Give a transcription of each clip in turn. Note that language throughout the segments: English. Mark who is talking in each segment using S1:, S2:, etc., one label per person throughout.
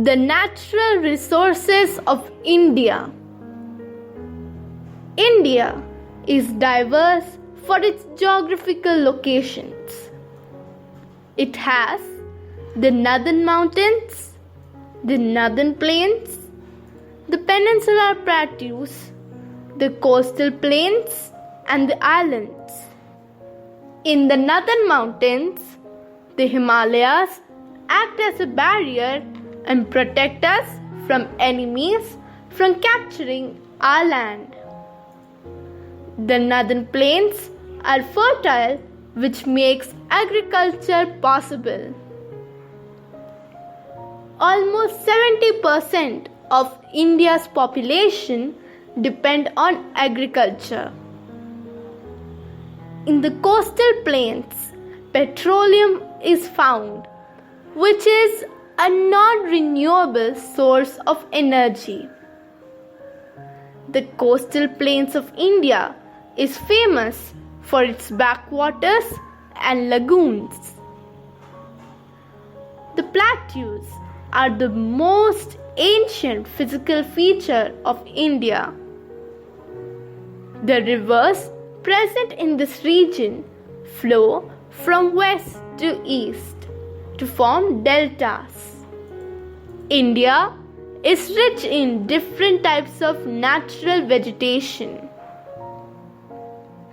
S1: The natural resources of India. India is diverse for its geographical locations. It has the northern mountains, the northern plains, the peninsular plateaus, the coastal plains, and the islands. In the northern mountains, the Himalayas act as a barrier and protect us from enemies from capturing our land. The northern plains are fertile, which makes agriculture possible. Almost 70% of India's population depend on agriculture. In the coastal plains, petroleum is found, which is a non-renewable source of energy. The coastal plains of India is famous for its backwaters and lagoons. The plateaus are the most ancient physical feature of India. The rivers present in this region flow from west to east to form deltas. India is rich in different types of natural vegetation.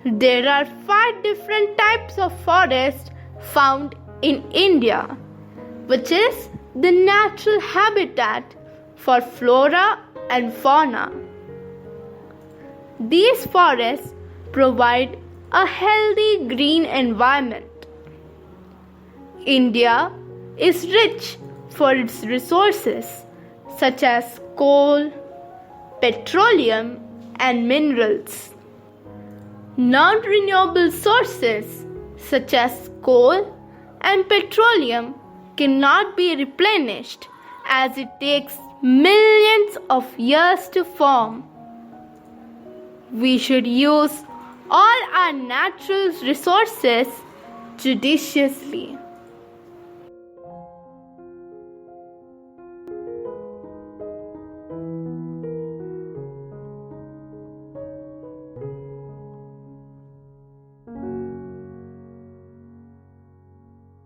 S1: There are 5 different types of forest found in India, which is the natural habitat for flora and fauna. These forests provide a healthy green environment. India is rich for its resources such as coal, petroleum, and minerals. Non-renewable sources such as coal and petroleum cannot be replenished as it takes millions of years to form. We should use all our natural resources judiciously.